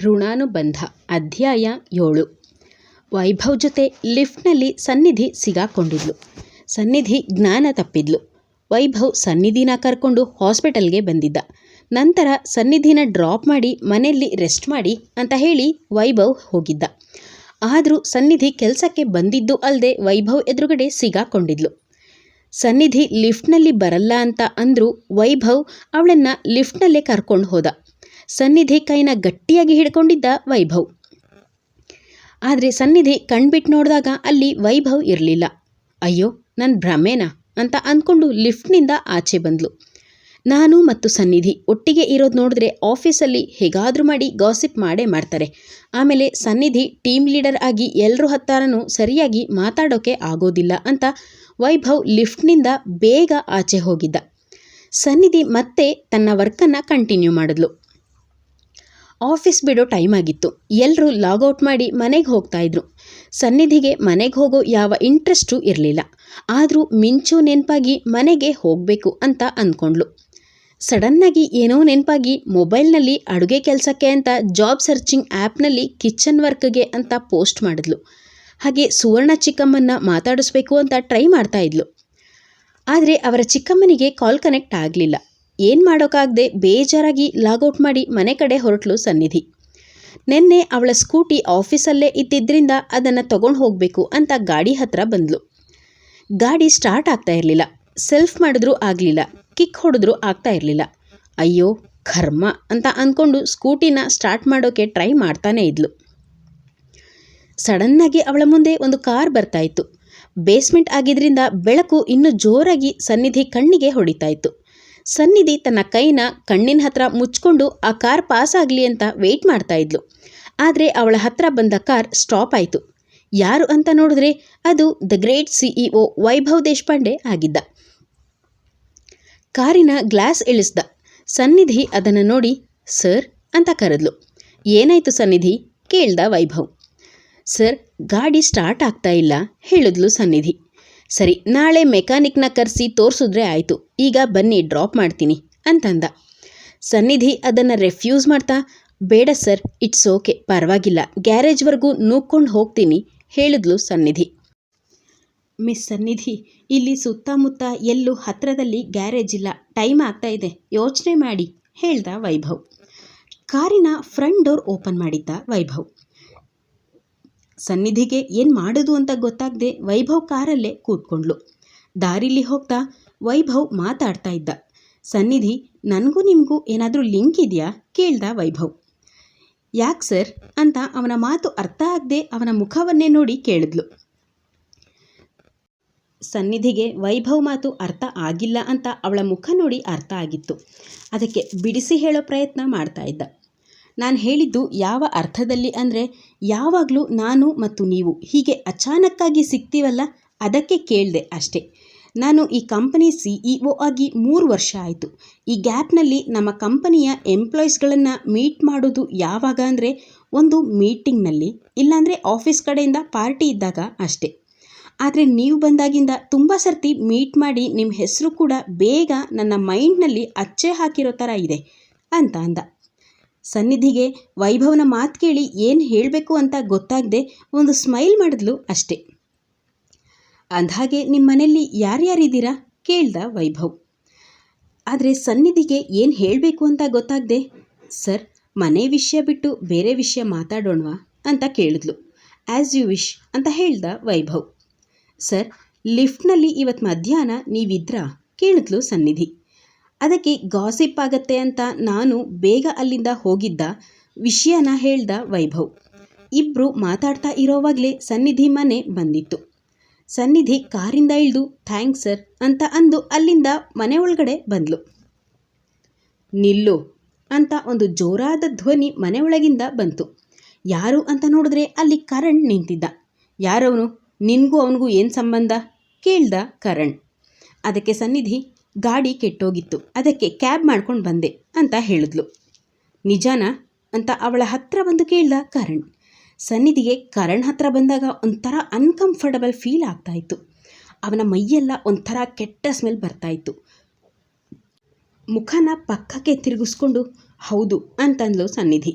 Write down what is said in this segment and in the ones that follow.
ಋಣಾನುಬಂಧ ಅಧ್ಯಾಯ 7. ವೈಭವ್ ಜೊತೆ ಲಿಫ್ಟ್ನಲ್ಲಿ ಸನ್ನಿಧಿ ಸಿಗಾಕೊಂಡಿದ್ಲು. ಸನ್ನಿಧಿ ಜ್ಞಾನ ತಪ್ಪಿದ್ಲು. ವೈಭವ್ ಸನ್ನಿಧಿನ ಕರ್ಕೊಂಡು ಹಾಸ್ಪಿಟಲ್ಗೆ ಬಂದಿದ್ದ. ನಂತರ ಸನ್ನಿಧಿನ ಡ್ರಾಪ್ ಮಾಡಿ ಮನೆಯಲ್ಲಿ ರೆಸ್ಟ್ ಮಾಡಿ ಅಂತ ಹೇಳಿ ವೈಭವ್ ಹೋಗಿದ್ದ. ಆದರೂ ಸನ್ನಿಧಿ ಕೆಲಸಕ್ಕೆ ಬಂದಿದ್ದು ಅಲ್ಲದೆ ವೈಭವ್ ಎದುರುಗಡೆ ಸಿಗಾಕೊಂಡಿದ್ಲು. ಸನ್ನಿಧಿ ಲಿಫ್ಟ್ನಲ್ಲಿ ಬರಲ್ಲ ಅಂತ ಅಂದರೂ ವೈಭವ್ ಅವಳನ್ನು ಲಿಫ್ಟ್ನಲ್ಲೇ ಕರ್ಕೊಂಡು ಹೋದ. ಸನ್ನಿಧಿ ಕೈನ ಗಟ್ಟಿಯಾಗಿ ಹಿಡ್ಕೊಂಡಿದ್ದ ವೈಭವ್. ಆದರೆ ಸನ್ನಿಧಿ ಕಣ್ಬಿಟ್ಟು ನೋಡಿದಾಗ ಅಲ್ಲಿ ವೈಭವ್ ಇರಲಿಲ್ಲ. ಅಯ್ಯೋ, ನನ್ನ ಭ್ರಮೇನಾ ಅಂತ ಅಂದ್ಕೊಂಡು ಲಿಫ್ಟ್ನಿಂದ ಆಚೆ ಬಂದ್ಲು. ನಾನು ಮತ್ತು ಸನ್ನಿಧಿ ಒಟ್ಟಿಗೆ ಇರೋದು ನೋಡಿದ್ರೆ ಆಫೀಸಲ್ಲಿ ಹೇಗಾದರೂ ಮಾಡಿ ಗಾಸಿಪ್ ಮಾಡೇ ಮಾಡ್ತಾರೆ. ಆಮೇಲೆ ಸನ್ನಿಧಿ ಟೀಮ್ ಲೀಡರ್ ಆಗಿ ಎಲ್ಲರೂ ಹತ್ತಾರನೂ ಸರಿಯಾಗಿ ಮಾತಾಡೋಕೆ ಆಗೋದಿಲ್ಲ ಅಂತ ವೈಭವ್ ಲಿಫ್ಟ್ನಿಂದ ಬೇಗ ಆಚೆ ಹೋಗಿದ್ದ. ಸನ್ನಿಧಿ ಮತ್ತೆ ತನ್ನ ವರ್ಕನ್ನು ಕಂಟಿನ್ಯೂ ಮಾಡಿದ್ಲು. ಆಫೀಸ್ ಬಿಡೋ ಟೈಮ್ ಆಗಿತ್ತು. ಎಲ್ಲರೂ ಲಾಗೌಟ್ ಮಾಡಿ ಮನೆಗೆ ಹೋಗ್ತಾ ಇದ್ರು. ಸನ್ನಿಧಿಗೆ ಮನೆಗೆ ಹೋಗೋ ಯಾವ ಇಂಟ್ರೆಸ್ಟು ಇರಲಿಲ್ಲ. ಆದರೂ ಮಿಂಚು ನೆನಪಾಗಿ ಮನೆಗೆ ಹೋಗಬೇಕು ಅಂತ ಅಂದ್ಕೊಂಡ್ಲು. ಸಡನ್ನಾಗಿ ಏನೋ ನೆನಪಾಗಿ ಮೊಬೈಲ್ನಲ್ಲಿ ಅಡುಗೆ ಕೆಲಸಕ್ಕೆ ಅಂತ ಜಾಬ್ ಸರ್ಚಿಂಗ್ ಆ್ಯಪ್ನಲ್ಲಿ ಕಿಚನ್ ವರ್ಕ್ಗೆ ಅಂತ ಪೋಸ್ಟ್ ಮಾಡಿದ್ಲು. ಹಾಗೆ ಸುವರ್ಣ ಚಿಕ್ಕಮ್ಮನ್ನ ಮಾತಾಡಿಸ್ಬೇಕು ಅಂತ ಟ್ರೈ ಮಾಡ್ತಾ ಇದ್ಲು. ಆದರೆ ಅವರ ಚಿಕ್ಕಮ್ಮನಿಗೆ ಕಾಲ್ ಕನೆಕ್ಟ್ ಆಗಲಿಲ್ಲ. ಏನು ಮಾಡೋಕ್ಕಾಗದೆ ಬೇಜಾರಾಗಿ ಲಾಗೌಟ್ ಮಾಡಿ ಮನೆ ಕಡೆ ಹೊರಟಳು ಸನ್ನಿಧಿ. ನಿನ್ನೆ ಅವಳ ಸ್ಕೂಟಿ ಆಫೀಸಲ್ಲೇ ಇದ್ದಿದ್ದರಿಂದ ಅದನ್ನು ತಗೊಂಡು ಹೋಗಬೇಕು ಅಂತ ಗಾಡಿ ಹತ್ರ ಬಂದಳು. ಗಾಡಿ ಸ್ಟಾರ್ಟ್ ಆಗ್ತಾ ಇರಲಿಲ್ಲ. ಸೆಲ್ಫ್ ಮಾಡಿದ್ರೂ ಆಗಲಿಲ್ಲ, ಕಿಕ್ ಹೊಡೆದ್ರೂ ಆಗ್ತಾ ಇರಲಿಲ್ಲ. ಅಯ್ಯೋ ಕರ್ಮ ಅಂತ ಅಂದ್ಕೊಂಡು ಸ್ಕೂಟಿನ ಸ್ಟಾರ್ಟ್ ಮಾಡೋಕ್ಕೆ ಟ್ರೈ ಮಾಡ್ತಾನೇ ಇದ್ಲು. ಸಡನ್ನಾಗಿ ಅವಳ ಮುಂದೆ ಒಂದು ಕಾರ್ ಬರ್ತಾ ಇತ್ತು. ಬೇಸ್ಮೆಂಟ್ ಆಗಿದ್ದರಿಂದ ಬೆಳಕು ಇನ್ನೂ ಜೋರಾಗಿ ಸನ್ನಿಧಿ ಕಣ್ಣಿಗೆ ಹೊಡಿತಾ ಇತ್ತು. ಸನ್ನಿಧಿ ತನ್ನ ಕೈನ ಕಣ್ಣಿನ ಹತ್ರ ಮುಚ್ಕೊಂಡು ಆ ಕಾರ್ ಪಾಸ್ ಆಗಲಿ ಅಂತ ವೆಯ್ಟ್ ಮಾಡ್ತಾ ಇದ್ಲು. ಆದರೆ ಅವಳ ಹತ್ರ ಬಂದ ಕಾರ್ ಸ್ಟಾಪ್ ಆಯಿತು. ಯಾರು ಅಂತ ನೋಡಿದ್ರೆ ಅದು the great CEO Vaibhav Deshpande ಆಗಿದ್ದ. ಕಾರಿನ ಗ್ಲಾಸ್ ಇಳಿಸ್ದ. ಸನ್ನಿಧಿ ಅದನ್ನು ನೋಡಿ ಸರ್ ಅಂತ ಕರೆದ್ಲು. ಏನಾಯಿತು ಸನ್ನಿಧಿ ಕೇಳ್ದ ವೈಭವ್. ಸರ್, ಗಾಡಿ ಸ್ಟಾರ್ಟ್ ಆಗ್ತಾ ಇಲ್ಲ ಹೇಳಿದ್ಲು ಸನ್ನಿಧಿ. ಸರಿ, ನಾಳೆ ಮೆಕ್ಯಾನಿಕ್ನ ಕರೆಸಿ ತೋರಿಸಿದ್ರೆ ಆಯಿತು. ಈಗ ಬನ್ನಿ ಡ್ರಾಪ್ ಮಾಡ್ತೀನಿ ಅಂತಂದ. ಸನ್ನಿಧಿ ಅದನ್ನು ರೆಫ್ಯೂಸ್ ಮಾಡ್ತಾ ಬೇಡ ಸರ್, ಇಟ್ಸ್ ಓಕೆ, ಪರವಾಗಿಲ್ಲ, ಗ್ಯಾರೇಜ್ವರೆಗೂ ನೂಕ್ಕೊಂಡು ಹೋಗ್ತೀನಿ ಹೇಳಿದ್ಲು ಸನ್ನಿಧಿ. ಮಿಸ್ ಸನ್ನಿಧಿ, ಇಲ್ಲಿ ಸುತ್ತಮುತ್ತ ಎಲ್ಲೂ ಹತ್ತಿರದಲ್ಲಿ ಗ್ಯಾರೇಜ್ ಇಲ್ಲ, ಟೈಮ್ ಆಗ್ತಾ ಇದೆ, ಯೋಚನೆ ಮಾಡಿ ಹೇಳ್ದ ವೈಭವ್. ಕಾರಿನ ಫ್ರಂಟ್ ಡೋರ್ ಓಪನ್ ಮಾಡಿದ್ದ ವೈಭವ್. ಸನ್ನಿಧಿಗೆ ಏನು ಮಾಡೋದು ಅಂತ ಗೊತ್ತಾಗದೆ ವೈಭವ್ ಕಾರಲ್ಲೇ ಕೂತ್ಕೊಂಡ್ಲು. ದಾರಿಲಿ ಹೋಗ್ತಾ ವೈಭವ್ ಮಾತಾಡ್ತಾ ಇದ್ದ. ಸನ್ನಿಧಿ, ನನಗೂ ನಿಮಗೂ ಏನಾದರೂ ಲಿಂಕ್ ಇದೆಯಾ ಕೇಳ್ದ ವೈಭವ್. ಯಾಕೆ ಸರ್ ಅಂತ ಅವನ ಮಾತು ಅರ್ಥ ಆಗದೆ ಅವನ ಮುಖವನ್ನೇ ನೋಡಿ ಕೇಳಿದ್ಲು. ಸನ್ನಿಧಿಗೆ ವೈಭವ್ ಮಾತು ಅರ್ಥ ಆಗಿಲ್ಲ ಅಂತ ಅವಳ ಮುಖ ನೋಡಿ ಅರ್ಥ ಆಗಿತ್ತು. ಅದಕ್ಕೆ ಬಿಡಿಸಿ ಹೇಳೋ ಪ್ರಯತ್ನ ಮಾಡ್ತಾ ಇದ್ದ. ನಾನು ಹೇಳಿದ್ದು ಯಾವ ಅರ್ಥದಲ್ಲಿ ಅಂದರೆ, ಯಾವಾಗಲೂ ನಾನು ಮತ್ತು ನೀವು ಹೀಗೆ ಅಚಾನಕ್ಕಾಗಿ ಸಿಗ್ತೀವಲ್ಲ, ಅದಕ್ಕೆ ಕೇಳಿದೆ ಅಷ್ಟೇ. ನಾನು ಈ ಕಂಪನಿ CEO ಆಗಿ 3 ವರ್ಷ ಆಯಿತು. ಈ ಗ್ಯಾಪ್ನಲ್ಲಿ ನಮ್ಮ ಕಂಪನಿಯ ಎಂಪ್ಲಾಯೀಸ್ಗಳನ್ನು ಮೀಟ್ ಮಾಡೋದು ಯಾವಾಗ ಅಂದರೆ, ಒಂದು ಮೀಟಿಂಗ್ನಲ್ಲಿ, ಇಲ್ಲಾಂದರೆ ಆಫೀಸ್ ಕಡೆಯಿಂದ ಪಾರ್ಟಿ ಇದ್ದಾಗ ಅಷ್ಟೇ. ಆದರೆ ನೀವು ಬಂದಾಗಿಂದ ತುಂಬ ಸರ್ತಿ ಮೀಟ್ ಮಾಡಿ ನಿಮ್ಮ ಹೆಸರು ಕೂಡ ಬೇಗ ನನ್ನ ಮೈಂಡ್ನಲ್ಲಿ ಅಚ್ಚೆ ಹಾಕಿರೋ ಥರ ಇದೆ ಅಂತ ಅಂದ. ಸನ್ನಿಧಿಗೆ ವೈಭವ್ನ ಮಾತು ಕೇಳಿ ಏನು ಹೇಳಬೇಕು ಅಂತ ಗೊತ್ತಾಗದೆ ಒಂದು ಸ್ಮೈಲ್ ಮಾಡಿದ್ಲು ಅಷ್ಟೇ. ಅಂದಹಾಗೆ ನಿಮ್ಮ ಮನೆಯಲ್ಲಿ ಯಾರ್ಯಾರಿದ್ದೀರಾ ಕೇಳ್ದ ವೈಭವ್. ಆದರೆ ಸನ್ನಿಧಿಗೆ ಏನು ಹೇಳಬೇಕು ಅಂತ ಗೊತ್ತಾಗದೆ, ಸರ್, ಮನೆ ವಿಷಯ ಬಿಟ್ಟು ಬೇರೆ ವಿಷಯ ಮಾತಾಡೋಣವಾ ಅಂತ ಕೇಳಿದ್ಲು. ಆ್ಯಸ್ ಯು ವಿಶ್ ಅಂತ ಹೇಳ್ದ ವೈಭವ್. ಸರ್, ಲಿಫ್ಟ್ನಲ್ಲಿ ಇವತ್ತು ಮಧ್ಯಾಹ್ನ ನೀವಿದ್ರಾ ಕೇಳಿದ್ಲು ಸನ್ನಿಧಿ. ಅದಕ್ಕೆ ಗಾಸಿಪ್ ಆಗತ್ತೆ ಅಂತ ನಾನು ಬೇಗ ಅಲ್ಲಿಂದ ಹೋಗಿದ್ದ ವಿಷಯನ ಹೇಳ್ದ ವೈಭವ್. ಇಬ್ಬರು ಮಾತಾಡ್ತಾ ಇರೋವಾಗಲೇ ಸನ್ನಿಧಿ ಮನೆ ಬಂದಿತ್ತು. ಸನ್ನಿಧಿ ಕಾರಿಂದ ಇಳಿದು ಥ್ಯಾಂಕ್ಸ್ ಸರ್ ಅಂತ ಅಂದು ಅಲ್ಲಿಂದ ಮನೆ ಒಳಗಡೆ ಬಂದ್ಲು. ನಿಲ್ಲು ಅಂತ ಒಂದು ಜೋರಾದ ಧ್ವನಿ ಮನೆ ಒಳಗಿಂದ ಬಂತು. ಯಾರು ಅಂತ ನೋಡಿದ್ರೆ ಅಲ್ಲಿ ಕರಣ್ ನಿಂತಿದ್ದ. ಯಾರವನು, ನಿನಗೂ ಅವನಿಗೂ ಏನು ಸಂಬಂಧ ಕೇಳ್ದ ಕರಣ್. ಅದಕ್ಕೆ ಸನ್ನಿಧಿ, ಗಾಡಿ ಕೆಟ್ಟೋಗಿತ್ತು, ಅದಕ್ಕೆ ಕ್ಯಾಬ್ ಮಾಡ್ಕೊಂಡು ಬಂದೆ ಅಂತ ಹೇಳಿದ್ಲು. ನಿಜಾನಾ ಅಂತ ಅವಳ ಹತ್ರ ಬಂದು ಕೇಳ್ದ ಕರಣ್. ಸನ್ನಿಧಿಗೆ ಕರಣ್ ಹತ್ರ ಬಂದಾಗ ಒಂಥರ ಅನ್ಕಂಫರ್ಟಬಲ್ ಫೀಲ್ ಆಗ್ತಾಯಿತ್ತು. ಅವನ ಮೈಯೆಲ್ಲ ಒಂಥರ ಕೆಟ್ಟ ಸ್ಮೆಲ್ ಬರ್ತಾಯಿತ್ತು. ಮುಖನ ಪಕ್ಕಕ್ಕೆ ತಿರುಗಿಸ್ಕೊಂಡು ಹೌದು ಅಂತಂದ್ಲು ಸನ್ನಿಧಿ.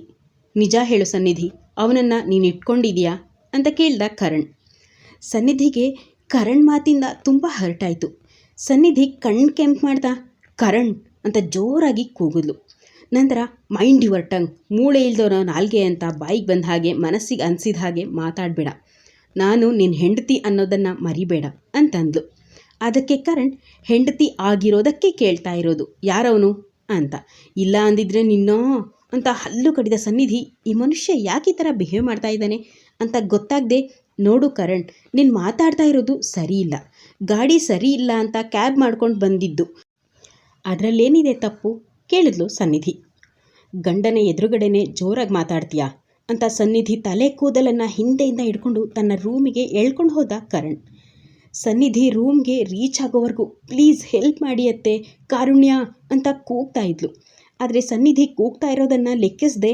ನಿಜ ಹೇಳು ಸನ್ನಿಧಿ, ಅವನನ್ನು ನೀನು ಇಟ್ಕೊಂಡಿದೀಯಾ ಅಂತ ಕೇಳ್ದ ಕರಣ್. ಸನ್ನಿಧಿಗೆ ಕರಣ್ ಮಾತಿಂದ ತುಂಬ ಹರ್ಟ್ ಆಯಿತು. ಸನ್ನಿಧಿ ಕಣ್ಣು ಕೆಂಪು ಮಾಡ್ದ. ಕರಣ್ ಅಂತ ಜೋರಾಗಿ ಕೂಗಿದ್ಲು. ನಂತರ ಮೈಂಡ್ ಯುವರ್ ಟಂಗ್, ಮೂಳೆ ಇಲ್ದವರ ನಾಲ್ಗೆ ಅಂತ ಬಾಯಿಗೆ ಬಂದ ಹಾಗೆ ಮನಸ್ಸಿಗೆ ಅನಿಸಿದ ಹಾಗೆ ಮಾತಾಡಬೇಡ, ನಾನು ನಿನ್ನ ಹೆಂಡತಿ ಅನ್ನೋದನ್ನು ಮರಿಬೇಡ ಅಂತಂದ್ಲು. ಅದಕ್ಕೆ ಕರಣ್, ಹೆಂಡತಿ ಆಗಿರೋದಕ್ಕೆ ಕೇಳ್ತಾ ಇರೋದು, ಯಾರವನು ಅಂತ. ಇಲ್ಲ ಅಂದಿದ್ರೆ ನಿನ್ನೋ ಅಂತ ಹಲ್ಲು ಕಡಿದ ಸನ್ನಿಧಿ, ಈ ಮನುಷ್ಯ ಯಾಕೆ ಈ ಥರ ಬಿಹೇವ್ ಮಾಡ್ತಾ ಇದ್ದಾನೆ ಅಂತ ಗೊತ್ತಾಗದೆ, ನೋಡು ಕರಣ್, ನೀನು ಮಾತಾಡ್ತಾ ಇರೋದು ಸರಿ ಇಲ್ಲ, ಗಾಡಿ ಸರಿ ಇಲ್ಲ ಅಂತ ಕ್ಯಾಬ್ ಮಾಡ್ಕೊಂಡು ಬಂದಿದ್ದು, ಅದರಲ್ಲೇನಿದೆ ತಪ್ಪು ಕೇಳಿದ್ಲು ಸನ್ನಿಧಿ. ಗಂಡನ ಎದುರುಗಡೆನೆ ಜೋರಾಗಿ ಮಾತಾಡ್ತೀಯಾ ಅಂತ ಸನ್ನಿಧಿ ತಲೆ ಕೂದಲನ್ನು ಹಿಂದೆಯಿಂದ ಹಿಡ್ಕೊಂಡು ತನ್ನ ರೂಮಿಗೆ ಎಳ್ಕೊಂಡು ಹೋದ ಕರಣ್. ಸನ್ನಿಧಿ ರೂಮ್ಗೆ ರೀಚ್ ಆಗೋವರೆಗೂ ಪ್ಲೀಸ್ ಹೆಲ್ಪ್ ಮಾಡಿ ಅತ್ತೆ, ಕಾರುಣ್ಯ ಅಂತ ಕೂಗ್ತಾ ಇದ್ಲು. ಆದರೆ ಸನ್ನಿಧಿ ಕೂಗ್ತಾ ಇರೋದನ್ನು ಲೆಕ್ಕಿಸದೆ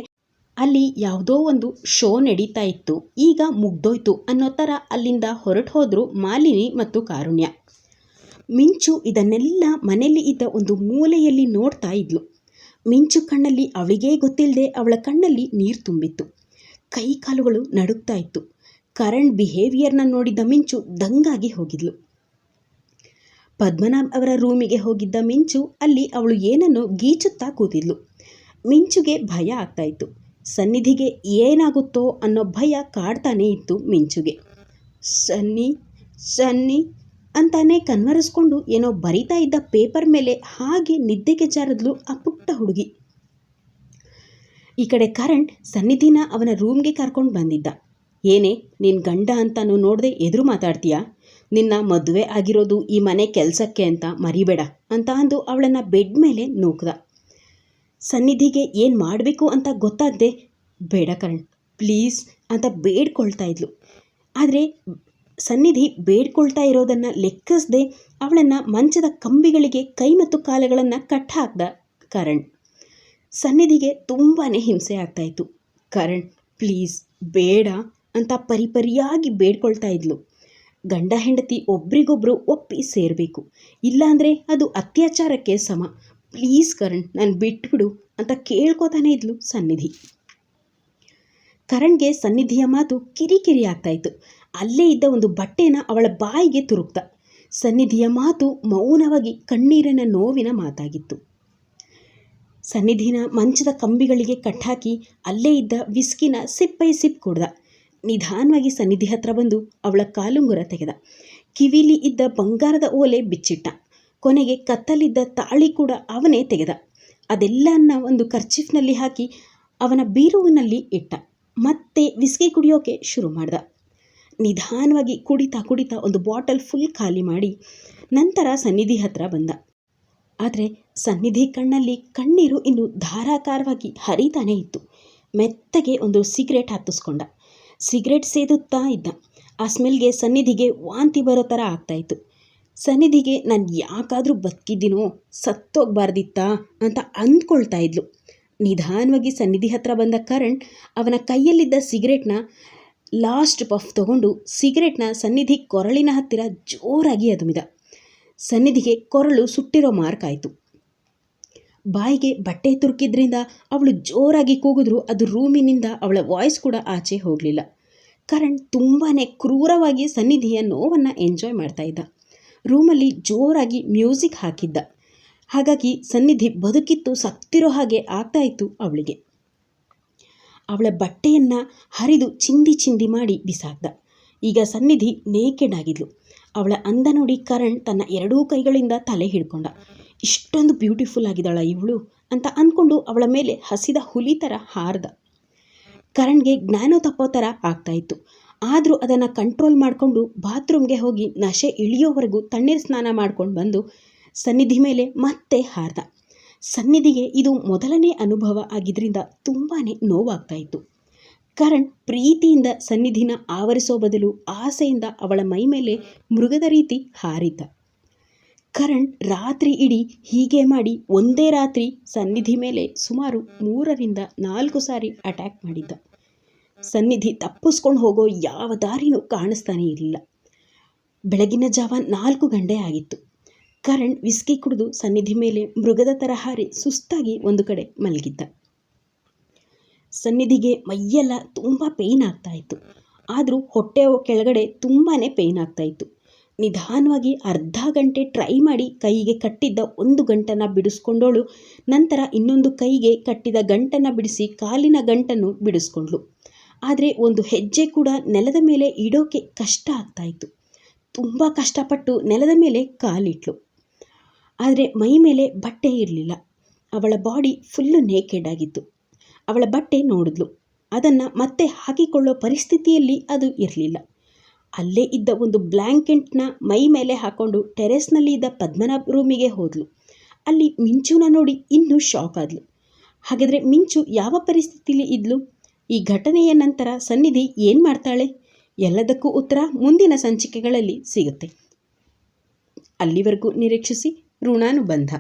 ಅಲ್ಲಿ ಯಾವುದೋ ಒಂದು ಶೋ ನಡೀತಾ ಇತ್ತು, ಈಗ ಮುಗ್ದೋಯ್ತು ಅನ್ನೋ ಥರ ಅಲ್ಲಿಂದ ಹೊರಟು ಹೋದರು ಮಾಲಿನಿ ಮತ್ತು ಕಾರುಣ್ಯ. ಮಿಂಚು ಇದನ್ನೆಲ್ಲ ಮನೆಯಲ್ಲಿ ಇದ್ದ ಒಂದು ಮೂಲೆಯಲ್ಲಿ ನೋಡ್ತಾ ಇದ್ಲು. ಮಿಂಚು ಕಣ್ಣಲ್ಲಿ ಅವಳಿಗೇ ಗೊತ್ತಿಲ್ಲದೆ ಅವಳ ಕಣ್ಣಲ್ಲಿ ನೀರು ತುಂಬಿತ್ತು. ಕೈ ಕಾಲುಗಳು ನಡುಗ್ತಾ ಇತ್ತು. ಕರಣ್ ಬಿಹೇವಿಯರ್ನ ನೋಡಿದ್ದ ಮಿಂಚು ದಂಗಾಗಿ ಹೋಗಿದ್ಲು. ಪದ್ಮನಾಭ್ ಅವರ ರೂಮಿಗೆ ಹೋಗಿದ್ದ ಮಿಂಚು ಅಲ್ಲಿ ಅವಳು ಏನನ್ನೋ ಗೀಚುತ್ತಾ ಕೂತಿದ್ಲು. ಮಿಂಚುಗೆ ಭಯ ಆಗ್ತಾ ಇತ್ತು. ಸನ್ನಿಧಿಗೆ ಏನಾಗುತ್ತೋ ಅನ್ನೋ ಭಯ ಕಾಡ್ತಾನೇ ಇತ್ತು ಮಿಂಚುಗೆ. ಸನ್ನಿ ಸನ್ನಿ ಅಂತಾನೆ ಕನ್ವರಿಸ್ಕೊಂಡು ಏನೋ ಬರಿತಾ ಇದ್ದ ಪೇಪರ್ ಮೇಲೆ ಹಾಗೆ ನಿದ್ದೆಗೆ ಜಾರದ್ಲು ಆ ಪುಟ್ಟ ಹುಡುಗಿ. ಈ ಕಡೆ ಕರಣ್ ಸನ್ನಿಧಿನ ಅವನ ರೂಮ್ಗೆ ಕರ್ಕೊಂಡು ಬಂದಿದ್ದ. ಏನೇ, ನಿನ್ನ ಗಂಡ ಅಂತಾನು ನೋಡದೆ ಎದುರು ಮಾತಾಡ್ತೀಯಾ? ನಿನ್ನ ಮದುವೆ ಆಗಿರೋದು ಈ ಮನೆ ಕೆಲಸಕ್ಕೆ ಅಂತ ಮರಿಬೇಡ ಅಂತ ಅಂದು ಅವಳನ್ನು ಬೆಡ್ ಮೇಲೆ ನೂಕ್ದ. ಸನ್ನಿಧಿಗೆ ಏನು ಮಾಡಬೇಕು ಅಂತ ಗೊತ್ತಾಗದೆ, ಬೇಡ ಕರಣ್ ಪ್ಲೀಸ್ ಅಂತ ಬೇಡ್ಕೊಳ್ತಾ ಇದ್ಲು. ಆದರೆ ಸನ್ನಿಧಿ ಬೇಡ್ಕೊಳ್ತಾ ಇರೋದನ್ನು ಲೆಕ್ಕಿಸದೆ ಅವಳನ್ನು ಮಂಚದ ಕಂಬಿಗಳಿಗೆ ಕೈ ಮತ್ತು ಕಾಲುಗಳನ್ನು ಕಟ್ ಹಾಕ್ದ ಕರಣ್. ಸನ್ನಿಧಿಗೆ ತುಂಬಾ ಹಿಂಸೆ ಆಗ್ತಾಯಿತ್ತು. ಕರಣ್ ಪ್ಲೀಸ್ ಬೇಡ ಅಂತ ಪರಿಪರಿಯಾಗಿ ಬೇಡ್ಕೊಳ್ತಾ ಇದ್ಲು. ಗಂಡ ಹೆಂಡತಿ ಒಬ್ರಿಗೊಬ್ರು ಒಪ್ಪಿ ಸೇರಬೇಕು, ಇಲ್ಲಾಂದರೆ ಅದು ಅತ್ಯಾಚಾರಕ್ಕೆ ಸಮ. ಪ್ಲೀಸ್ ಕರಣ್ ನಾನು ಬಿಟ್ಬಿಡು ಅಂತ ಕೇಳ್ಕೊತಾನೆ ಇದ್ಲು ಸನ್ನಿಧಿ. ಕರಣ್ಗೆ ಸನ್ನಿಧಿಯ ಮಾತು ಕಿರಿಕಿರಿ ಆಗ್ತಾಯಿತ್ತು. ಅಲ್ಲೇ ಇದ್ದ ಒಂದು ಬಟ್ಟೆನ ಅವಳ ಬಾಯಿಗೆ ತುರುಕ್ತ. ಸನ್ನಿಧಿಯ ಮಾತು ಮೌನವಾಗಿ ಕಣ್ಣೀರಿನ ನೋವಿನ ಮಾತಾಗಿತ್ತು. ಸನ್ನಿಧಿನ ಮಂಚದ ಕಂಬಿಗಳಿಗೆ ಕಟ್ಟಾಕಿ ಅಲ್ಲೇ ಇದ್ದ ವಿಸ್ಕಿನ ಸಿಪ್ ಬೈ ಸಿಪ್ ಕುಡ್ದ. ನಿಧಾನವಾಗಿ ಸನ್ನಿಧಿ ಹತ್ರ ಬಂದು ಅವಳ ಕಾಲುಂಗುರ ತೆಗೆದ. ಕಿವಿಲಿ ಇದ್ದ ಬಂಗಾರದ ಓಲೆ ಬಿಚ್ಚಿಟ್ಟ. ಕೊನೆಗೆ ಕತ್ತಲಿದ್ದ ತಾಳಿ ಕೂಡ ಅವನೇ ತೆಗೆದ. ಅದೆಲ್ಲನ್ನ ಒಂದು ಕರ್ಚಿಫ್ನಲ್ಲಿ ಹಾಕಿ ಅವನ ಬೀರುವಿನಲ್ಲಿ ಇಟ್ಟ. ಮತ್ತೆ ವಿಸ್ಕಿ ಕುಡಿಯೋಕೆ ಶುರು ಮಾಡ್ದ. ನಿಧಾನವಾಗಿ ಕುಡಿತಾ ಒಂದು ಬಾಟಲ್ ಫುಲ್ ಖಾಲಿ ಮಾಡಿ ನಂತರ ಸನ್ನಿಧಿ ಹತ್ರ ಬಂದ. ಆದರೆ ಸನ್ನಿಧಿ ಕಣ್ಣಲ್ಲಿ ಕಣ್ಣೀರು ಇನ್ನು ಧಾರಾಕಾರವಾಗಿ ಹರಿತಾನೇ ಇತ್ತು. ಮೆತ್ತಗೆ ಒಂದು ಸಿಗರೇಟ್ ಹತ್ತಿಸ್ಕೊಂಡ. ಸಿಗರೇಟ್ ಸೇದುತ್ತಾ ಇದ್ದ. ಆ ಸ್ಮೆಲ್ಗೆ ಸನ್ನಿಧಿಗೆ ವಾಂತಿ ಬರೋ ಥರ ಆಗ್ತಾಯಿತ್ತು. ಸನ್ನಿಧಿಗೆ ನಾನು ಯಾಕಾದರೂ ಬದುಕಿದ್ದೀನೋ, ಸತ್ತೋಗ್ಬಾರ್ದಿತ್ತಾ ಅಂತ ಅಂದ್ಕೊಳ್ತಾ ಇದ್ಲು. ನಿಧಾನವಾಗಿ ಸನ್ನಿಧಿ ಹತ್ರ ಬಂದ ಕರಣ್ ಅವನ ಕೈಯಲ್ಲಿದ್ದ ಸಿಗರೇಟ್ನ ಲಾಸ್ಟ್ ಪಫ್ ತಗೊಂಡು ಸಿಗರೇಟ್ನ ಸನ್ನಿಧಿ ಕೊರಳಿನ ಹತ್ತಿರ ಜೋರಾಗಿ ಅದುಮಿದ. ಸನ್ನಿಧಿಗೆ ಕೊರಳು ಸುಟ್ಟಿರೋ ಮಾರ್ಕ್ ಆಯಿತು. ಬಾಯಿಗೆ ಬಟ್ಟೆ ತುರುಕಿದ್ರಿಂದ ಅವಳು ಜೋರಾಗಿ ಕೂಗಿದ್ರು ಅದು ರೂಮಿನಿಂದ ಅವಳ ವಾಯ್ಸ್ ಕೂಡ ಆಚೆ ಹೋಗಲಿಲ್ಲ. ಕರಣ್ ತುಂಬಾ ಕ್ರೂರವಾಗಿ ಸನ್ನಿಧಿಯ ನೋವನ್ನು ಎಂಜಾಯ್ ಮಾಡ್ತಾ ಇದ್ದ. ರೂಮಲ್ಲಿ ಜೋರಾಗಿ ಮ್ಯೂಸಿಕ್ ಹಾಕಿದ್ದ. ಹಾಗಾಗಿ ಸನ್ನಿಧಿ ಬದುಕಿತ್ತು ಸತ್ತಿರೋ ಹಾಗೆ ಆಗ್ತಾಯಿತ್ತು ಅವಳಿಗೆ. ಅವಳ ಬಟ್ಟೆಯನ್ನು ಹರಿದು ಚಿಂದಿ ಮಾಡಿ ಬಿಸಾಕ್ದ. ಈಗ ಸನ್ನಿಧಿ ನೇಕೆಡ್ ಆಗಿದ್ಲು. ಅವಳ ಅಂದ ನೋಡಿ ಕರಣ್ ತನ್ನ ಎರಡೂ ಕೈಗಳಿಂದ ತಲೆ ಹಿಡ್ಕೊಂಡ. ಇಷ್ಟೊಂದು ಬ್ಯೂಟಿಫುಲ್ ಆಗಿದ್ದಾಳ ಇವಳು ಅಂತ ಅಂದ್ಕೊಂಡು ಅವಳ ಮೇಲೆ ಹಸಿದ ಹುಲಿ ಥರ ಹಾರ್ದ. ಕರಣ್ಗೆ ಜ್ಞಾನ ತಪ್ಪೋ ಥರ ಆಗ್ತಾಯಿತ್ತು. ಆದರೂ ಅದನ್ನು ಕಂಟ್ರೋಲ್ ಮಾಡಿಕೊಂಡು ಬಾತ್ರೂಮ್ಗೆ ಹೋಗಿ ನಶೆ ಇಳಿಯೋವರೆಗೂ ತಣ್ಣೀರು ಸ್ನಾನ ಮಾಡ್ಕೊಂಡು ಬಂದು ಸನ್ನಿಧಿ ಮೇಲೆ ಮತ್ತೆ ಹಾರ್ದ. ಸನ್ನಿಧಿಗೆ ಇದು ಮೊದಲನೇ ಅನುಭವ ಆಗಿದ್ದರಿಂದ ತುಂಬಾ ನೋವಾಗ್ತಾಯಿತ್ತು. ಕರಣ್ ಪ್ರೀತಿಯಿಂದ ಸನ್ನಿಧಿನ ಆವರಿಸೋ ಬದಲು ಆಸೆಯಿಂದ ಅವಳ ಮೈ ಮೇಲೆ ಮೃಗದ ರೀತಿ ಹಾರಿದ್ದ. ಕರಣ್ ರಾತ್ರಿ ಇಡೀ ಹೀಗೆ ಮಾಡಿ ಒಂದೇ ರಾತ್ರಿ ಸನ್ನಿಧಿ ಮೇಲೆ ಸುಮಾರು 3-4 ಸಾರಿ ಅಟ್ಯಾಕ್ ಮಾಡಿದ್ದ. ಸನ್ನಿಧಿ ತಪ್ಪಿಸ್ಕೊಂಡು ಹೋಗೋ ಯಾವ ದಾರಿನೂ ಕಾಣಿಸ್ತಾನೇ ಇರಲಿಲ್ಲ. ಬೆಳಗಿನ ಜಾವ 4 ಗಂಟೆ ಆಗಿತ್ತು. ಕರಣ್ ವಿಸ್ಕಿ ಕುಡಿದು ಸನ್ನಿಧಿ ಮೇಲೆ ಮೃಗದ ಥರ ಹಾರಿ ಸುಸ್ತಾಗಿ ಒಂದು ಕಡೆ ಮಲಗಿದ್ದ. ಸನ್ನಿಧಿಗೆ ಮೈಯೆಲ್ಲ ತುಂಬ ಪೇಯ್ನ್ ಆಗ್ತಾಯಿತ್ತು. ಆದರೂ ಹೊಟ್ಟೆ ಕೆಳಗಡೆ ತುಂಬಾ ಪೇಯ್ನ್ ಆಗ್ತಾಯಿತ್ತು. ನಿಧಾನವಾಗಿ ಅರ್ಧ ಗಂಟೆ ಟ್ರೈ ಮಾಡಿ ಕೈಗೆ ಕಟ್ಟಿದ್ದ ಒಂದು ಗಂಟನ್ನು ಬಿಡಿಸ್ಕೊಂಡೋಳು. ನಂತರ ಇನ್ನೊಂದು ಕೈಗೆ ಕಟ್ಟಿದ ಗಂಟನ್ನು ಬಿಡಿಸಿ ಕಾಲಿನ ಗಂಟನ್ನು ಬಿಡಿಸ್ಕೊಂಡ್ಳು. ಆದರೆ ಒಂದು ಹೆಜ್ಜೆ ಕೂಡ ನೆಲದ ಮೇಲೆ ಇಡೋಕೆ ಕಷ್ಟ ಆಗ್ತಾಯಿತ್ತು. ತುಂಬ ಕಷ್ಟಪಟ್ಟು ನೆಲದ ಮೇಲೆ ಕಾಲಿಟ್ಲು. ಆದರೆ ಮೈ ಮೇಲೆ ಬಟ್ಟೆ ಇರಲಿಲ್ಲ. ಅವಳ ಬಾಡಿ ಫುಲ್ಲು ನೇಕೆಡ್ ಆಗಿತ್ತು. ಅವಳ ಬಟ್ಟೆ ನೋಡಿದ್ಲು. ಅದನ್ನು ಮತ್ತೆ ಹಾಕಿಕೊಳ್ಳೋ ಪರಿಸ್ಥಿತಿಯಲ್ಲಿ ಅದು ಇರಲಿಲ್ಲ. ಅಲ್ಲೇ ಇದ್ದ ಒಂದು ಬ್ಲ್ಯಾಂಕೆಟ್ನ ಮೈ ಮೇಲೆ ಹಾಕ್ಕೊಂಡು ಟೆರೆಸ್ನಲ್ಲಿ ಇದ್ದ ಪದ್ಮನಾಭ್ ರೂಮಿಗೆ ಹೋದಳು. ಅಲ್ಲಿ ಮಿಂಚುನ ನೋಡಿ ಇನ್ನೂ ಶಾಕ್ ಆದಳು. ಹಾಗಾದರೆ ಮಿಂಚು ಯಾವ ಪರಿಸ್ಥಿತಿಲಿ ಇದ್ಲು? ಈ ಘಟನೆಯ ನಂತರ ಸನ್ನಿಧಿ ಏನು ಮಾಡ್ತಾಳೆ? ಎಲ್ಲದಕ್ಕೂ ಉತ್ತರ ಮುಂದಿನ ಸಂಚಿಕೆಗಳಲ್ಲಿ ಸಿಗುತ್ತೆ. ಅಲ್ಲಿವರೆಗೂ ನಿರೀಕ್ಷಿಸಿ. ಋಣಾನುಬಂಧ.